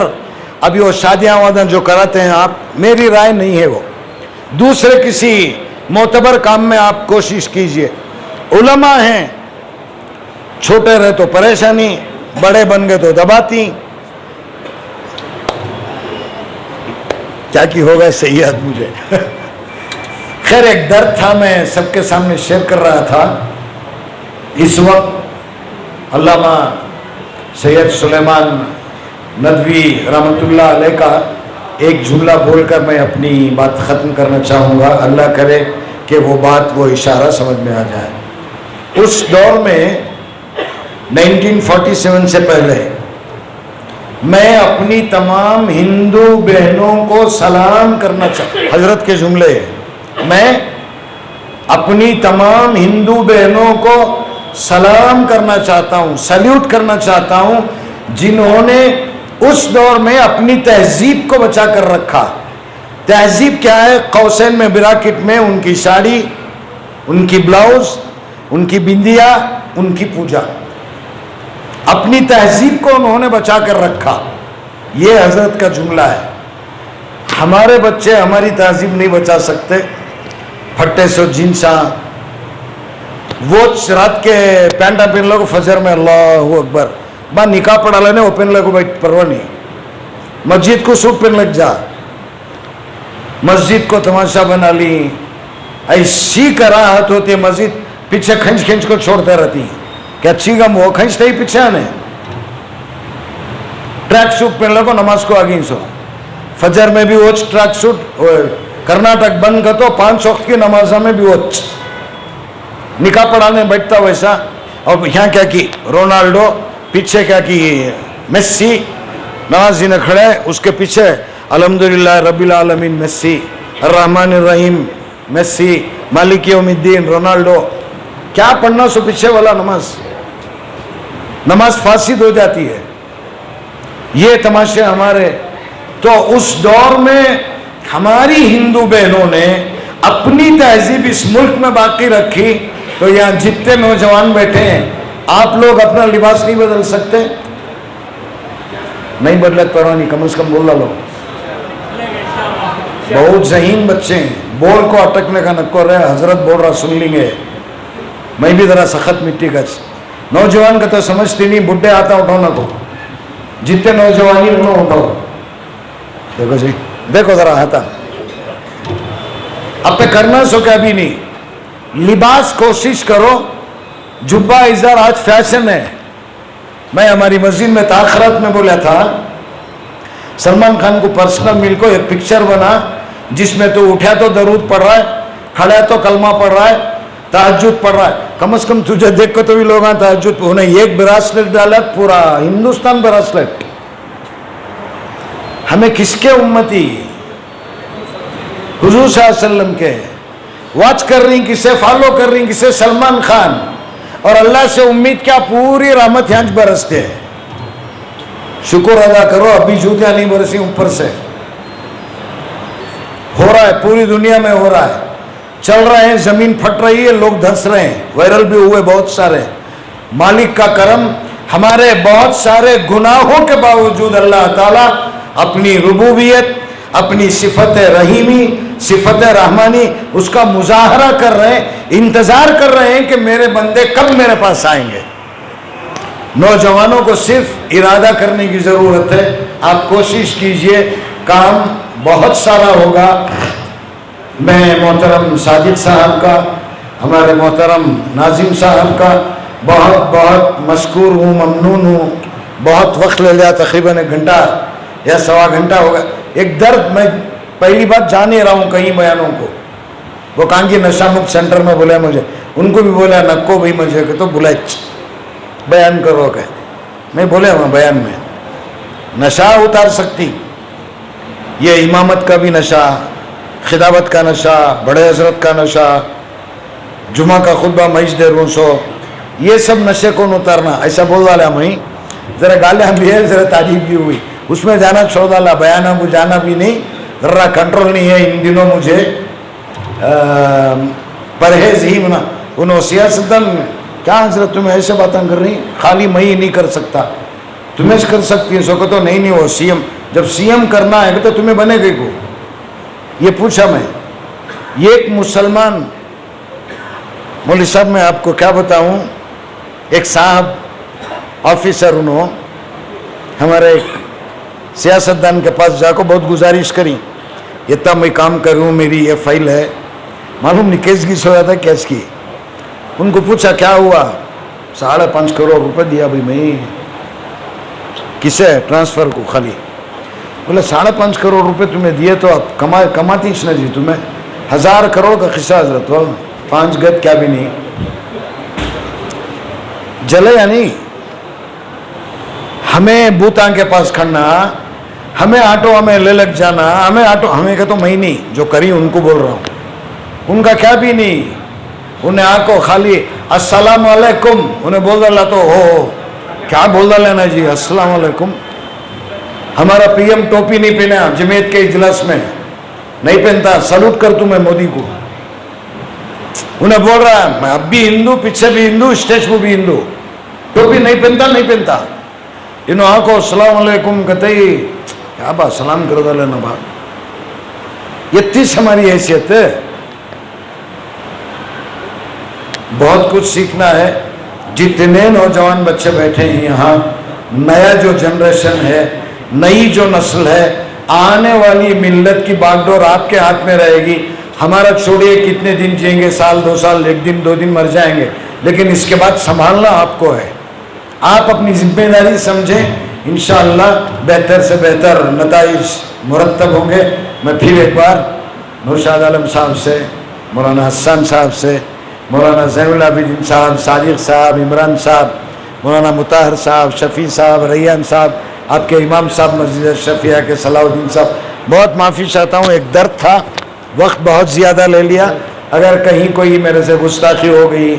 अभी वो शादियाँ वादियाँ जो कराते हैं आप, मेरी राय नहीं है वो। दूसरे किसी मोतबर काम में आप कोशिश कीजिए। उलमा हैं, छोटे रहे तो परेशानी, बड़े बन गए तो दबाती। क्या की होगा सही याद मुझे खैर एक दर्द था, मैं सबके सामने शेयर कर रहा था। इस वक्त अल्लामा सैयद सुलेमान नदवी रहमतुल्लाह अलैह का एक जुमला बोलकर मैं अपनी बात ख़त्म करना चाहूँगा। अल्लाह करे कि वो बात वो इशारा समझ में आ जाए। उस दौर में 1947 से पहले मैं अपनी तमाम हिंदू बहनों को सलाम करना हजरत के जुमले, मैं अपनी तमाम हिंदू बहनों को सलाम करना चाहता हूँ, सल्यूट करना चाहता हूँ, जिन्होंने उस दौर में अपनी तहजीब को बचा कर रखा। तहजीब क्या है? कौसैन में ब्रैकेट में उनकी साड़ी, उनकी ब्लाउज, उनकी बिंदिया, उनकी पूजा, अपनी तहजीब को उन्होंने बचा कर रखा। ये हजरत का जुमला है। हमारे बच्चे हमारी तहजीब नहीं बचा सकते। फट्टे से जींसा, वो रात के पैंटा पहन लो फजर में अल्लाह अकबर, बा निकाह पढ़ा लेने वो पहन लगो भाई, परवाह नहीं। मस्जिद को सूट पहन लग जा, मस्जिद को तमाशा बना ली। ऐसी कराहत होती है, मस्जिद पीछे खंच खंच को छोड़ते रहती है कि अच्छी गम वो खंचते ही पीछे आने। ट्रैक सूट पहन लो नमाज को आगे सो, फजर में भी वो ट्रैक सूट, कर्नाटक बंद कर तो 5 वक्त की नमाजा में भी वो निकाह पढ़ाने बैठता वैसा। और यहाँ क्या की रोनाल्डो, पीछे क्या की मेस्सी, नवाजी ने खड़े, उसके पीछे अल्हम्दुलिल्लाह रब्बिल आलमीन मेस्सी, अर्रहमानिर रहीम मेस्सी, मालिक यौमिद्दीन रोनाल्डो। क्या पढ़ना सो पीछे वाला नमाज फासिद हो जाती है। ये तमाशे हमारे। तो उस दौर में हमारी हिंदू बहनों ने अपनी तहजीब इस मुल्क में बाकी रखी। तो यहाँ जितने नौजवान बैठे हैं, आप लोग अपना लिबास नहीं बदल सकते? नहीं बदले परवाह नहीं, कम से कम बोल लो। बहुत जहीन बच्चे हैं, बोल को अटकने का नको रहे। हजरत बोल रहा सुन लेंगे। मैं भी जरा सख्त मिट्टी का नौजवान का तो समझती नहीं, बुढ़े आता उठाओ ना को, जितने नौजवानी उन्होंने उठाओ। देखो जी, देखो जरा आता अब पे करना सो क्या भी नहीं। लिबास कोशिश करो, जुब्बा इज़ार आज फैशन है। मैं हमारी मस्जिद में ताखरात में बोला था, सलमान खान को पर्सनल मिल को एक पिक्चर बना जिसमें तो उठा तो दरूद पढ़ रहा है, खड़ा तो कलमा पढ़ रहा है, तहज्जुद पढ़ रहा है। कम से कम तुझे देख कर तो भी लोग तहज्जुद, उन्हें एक ब्रासलेट डाला, पूरा हिंदुस्तान ब्रासलेट। हमें किसके उम्मती? हुजूर सल्लल्लाहु अलैहि वसल्लम के। वॉच कर रही किसे, फॉलो कर रही किसे? सलमान खान। और अल्लाह से उम्मीद क्या, पूरी रहमत यहाँ बरसते हैं। शुक्र अदा करो अभी जूतियां नहीं बरसी ऊपर से। हो रहा है, पूरी दुनिया में हो रहा है, चल रहे हैं, जमीन फट रही है, लोग धंस रहे हैं, वायरल भी हुए बहुत सारे। मालिक का करम, हमारे बहुत सारे गुनाहों के बावजूद अल्लाह ताला अपनी रुबूबियत, अपनी सिफत रहीमी, सिफत रहमानी, उसका मुजाहरा कर रहे हैं, इंतजार कर रहे हैं कि मेरे बंदे कब मेरे पास आएंगे। नौजवानों को सिर्फ इरादा करने की जरूरत है। आप कोशिश कीजिए, काम बहुत सारा होगा। मैं मोहतरम साजिद साहब का, हमारे मोहतरम नाजिम साहब का बहुत बहुत मशकूर हूँ, ममनून हूँ। बहुत वक्त ले लिया, तकरीबन 1 घंटा या सवा घंटा होगा। एक दर्द, मैं पहली बार जान ही रहा हूँ कई बयानों को। वो कांगी नशा मुक्त सेंटर में बोला मुझे, उनको भी बोला नक्को भाई मुझे तो बुलाए बयान करो के। मैं बोले वहाँ बयान में नशा उतार सकती, ये इमामत का भी नशा, खिदाबत का नशा, बड़े हजरत का नशा, जुमा का खुतबा मईज देर सो, ये सब नशे कौन उतारना? ऐसा बोल डाला मैं, जरा गालियाँ भी है, जरा तारीफ भी हुई, उसमें जाना छोड़ डाला। बयाना को जाना भी नहीं, जरा कंट्रोल नहीं है इन दिनों मुझे, परहेज ही बना। उन्होंने सियासतन क्या हजरत तुम्हें ऐसे बातें कर रही, खाली मैं ही नहीं कर सकता, तुम्हें कर सकती है सो को तो नहीं वो सीएम, जब सीएम करना है तो तुम्हें बनेगा को? ये पूछा मैं। ये एक मुसलमान मौलवी साहब, मैं आपको क्या बताऊं, एक साहब ऑफिसर, उन्होंने हमारे एक सियासतदान के पास जाकर बहुत गुजारिश करी, इतना मैं काम कर रहा हूँ, मेरी ये फाइल है, मालूम नहीं केस की सोया था, केस की। उनको पूछा क्या हुआ, 5.5 करोड़ रुपए दिया भाई मैं, किसे? ट्रांसफर को खाली। बोले 5.5 करोड़ रुपए तुम्हें दिए तो अब कमाती ना जी, तुम्हें 1000 करोड़ का खिस्सा हजरत, 5 गज क्या भी नहीं जले या नहीं। हमें बूता के पास खड़ना, हमें ऑटो हमें ले लग जाना, हमें ऑटो हमें का तो मैं नहीं, जो करी उनको बोल रहा हूँ, उनका क्या भी नहीं। उन्हें आको खाली अस्सलाम वालेकुम, उन्हें बोल डाला तो हो क्या बोल डाला ना जी, अस्सलाम वालेकुम। हमारा पीएम टोपी नहीं पहना जमीयत के इजलास में, नहीं पहनता, सलूट कर तू मैं मोदी को। उन्हें बोल रहा है मैं अब भी हिंदू, पीछे भी हिंदू, स्टेज पर भी हिंदू, टोपी नहीं पहनता। इन आंखों अस्सलाम वालेकुम कहते ही क्या बात सलाम कर दो लेना बात। ये तीस हमारी हैसियत है। बहुत कुछ सीखना है। जितने नौजवान बच्चे बैठे हैं यहाँ, नया जो जनरेशन है, नई जो नस्ल है, आने वाली मिल्लत की बागडोर आपके हाथ में रहेगी। हमारा छोड़िए कितने दिन जिएंगे, साल 2 साल, 1 दिन 2 दिन मर जाएंगे, लेकिन इसके बाद संभालना आपको है। आप अपनी जिम्मेदारी समझें, इंशाअल्लाह बेहतर से बेहतर नताइज मुरत्तब होंगे। मैं फिर एक बार नौशाद आलम साहब से, मौलाना हसन साहब से, मौलाना ज़ैनुल आबिदीन साहब, सादिक साहब, इमरान साहब, मौलाना मुताहर साहब, शफ़ी साहब, रैयान साहब, आपके इमाम साहब मस्जिद शफिया के सलाउद्दीन साहब, बहुत माफ़ी चाहता हूँ। एक दर्द था, वक्त बहुत ज़्यादा ले लिया। अगर कहीं कोई मेरे से गुस्ताखी हो गई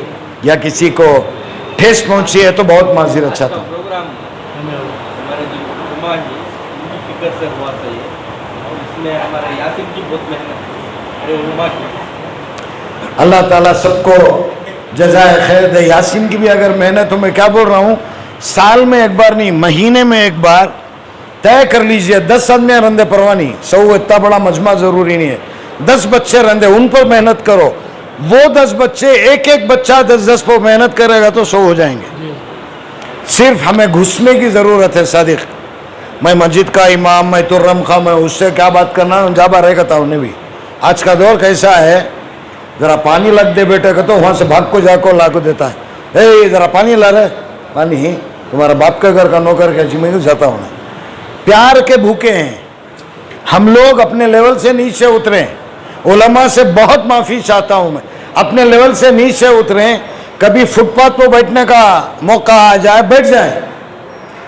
या किसी को ठेस पहुँची है तो बहुत माज़ीरत चाहता हूँ। प्रोग्राम हमारे जो उम्मा है उनकी फिक्र से हुआ सही है, और इसमें हमारे यासिन की बहुत मेहनत है उम्मा की। अल्लाह ताला सबको जज़ाए खैर दे। यासीन की भी अगर मेहनत हो, मैं क्या बोल रहा हूँ, साल में एक बार नहीं, महीने में एक बार तय कर लीजिए। 10 आदमी रंदे परवानी, 100 इतना बड़ा मजमा ज़रूरी नहीं है। 10 बच्चे रंदे, उन पर मेहनत करो। वो 10 बच्चे, एक बच्चा 10-10 पर मेहनत करेगा तो 100 हो जाएंगे। सिर्फ हमें घुसने की ज़रूरत है। सादिक, मैं मस्जिद का इमाम, मैं तुर्रम खा, मैं उससे क्या बात करना, जाबा रहेगा था उन्हें भी। आज का दौर कैसा है, ज़रा पानी लग दे बेटे का तो वहाँ से भाग को जाको ला को देता है। ए ज़रा पानी ला रहे, पानी ही तुम्हारा बाप का घर का नौकर का जिम्मेदार जाता होना। प्यार के भूखे हैं हम लोग, अपने लेवल से नीचे उतरे। उलमा से बहुत माफ़ी चाहता हूँ मैं, अपने लेवल से नीचे उतरें। कभी फुटपाथ पर बैठने का मौका आ जाए, बैठ जाए,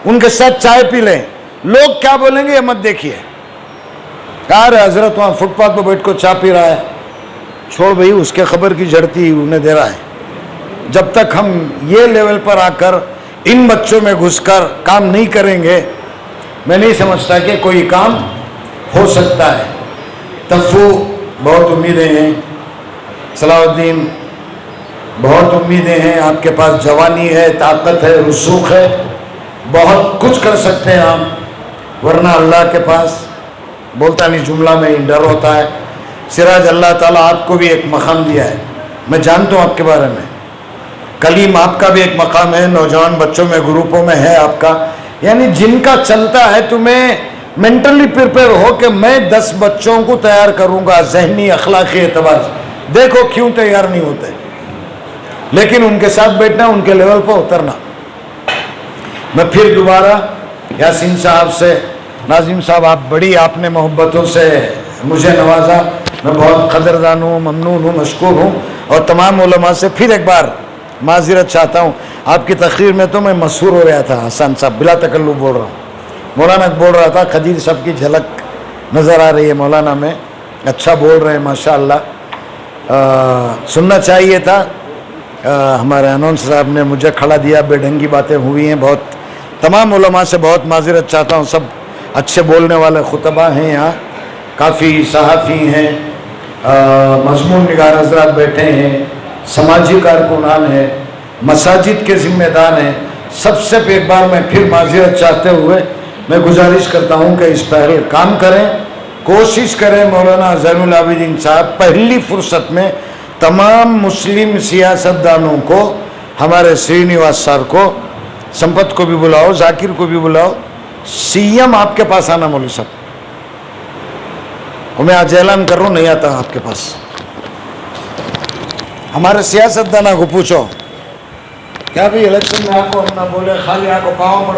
उनके साथ चाय पी लें। लोग क्या बोलेंगे ये मत देखिए। कहा रे हजरत वहाँ फुटपाथ पर बैठ को चाय पी रहा है, छोड़ भाई, उसके खबर की जड़ती उन्हें दे रहा है। जब तक हम ये लेवल पर आकर इन बच्चों में घुसकर काम नहीं करेंगे, मैं नहीं समझता कि कोई काम हो सकता है। तफ़ू बहुत उम्मीदें हैं, सलाउद्दीन बहुत उम्मीदें हैं। आपके पास जवानी है, ताकत है, रुसूख है, बहुत कुछ कर सकते हैं आप, वरना अल्लाह के पास बोलता नहीं जुमला में ही डर होता है। सिराज, अल्लाह ताला आपको भी एक मकाम दिया है, मैं जानता हूँ आपके बारे में। कलीम, आपका भी एक मकाम है, नौजवान बच्चों में, ग्रुपों में है आपका। यानी जिनका चलता है, तुम्हें मेंटली प्रिपेयर हो कि मैं 10 बच्चों को तैयार करूँगा ज़हनी अखलाकी एतबार से। देखो क्यों तैयार नहीं होते, लेकिन उनके साथ बैठना, उनके लेवल पर उतरना। मैं फिर दोबारा यासीन साहब से, नाजिम साहब, आप बड़ी आपने मोहब्बतों से मुझे नवाजा, मैं बहुत कदरदान हूँ, ममनून हूँ, मशकूर हूँ। और तमाम उलमा से फिर एक बार माज़िरत चाहता हूँ। आपकी तकरीर में तो मैं मशहूर हो गया था। हसन साहब, बिला तकल्लुफ बोल रहा हूँ, मौलाना बोल रहा था, खदीर साहब की झलक नज़र आ रही है मौलाना में, अच्छा बोल रहे हैं माशाअल्लाह। सुनना चाहिए था। हमारे अनाउंसर साहब ने मुझे खड़ा दिया, बेढंगी बातें हुई हैं बहुत। तमाम उलमा से बहुत माज़िरत चाहता हूँ, सब अच्छे बोलने वाले खुतबा हैं यहाँ, काफ़ी सहाफ़ी हैं, मज़मून निगार हज़रात बैठे हैं, समाजी कारकुनान हैं, मसाजिद के ज़िम्मेदार हैं। सबसे एक बार मैं फिर माज़िरत चाहते हुए मैं गुजारिश करता हूँ कि इस पहल काम करें, कोशिश करें। मौलाना ज़ैनुल आबिदीन साहब पहली फुर्सत में तमाम मुस्लिम सियासतदानों को, हमारे श्रीनिवास सर को, संपत को भी बुलाओ, जाकिर को भी बुलाओ, सीएम आपके पास आना मौलवी साहब। और मैं आज ऐलान कर रहा हूँ, नहीं आता आपके पास। हमारे सियासतदाना को पूछो क्या भाई इलेक्शन में आपको ना बोले, खाली आपको पाँव पड़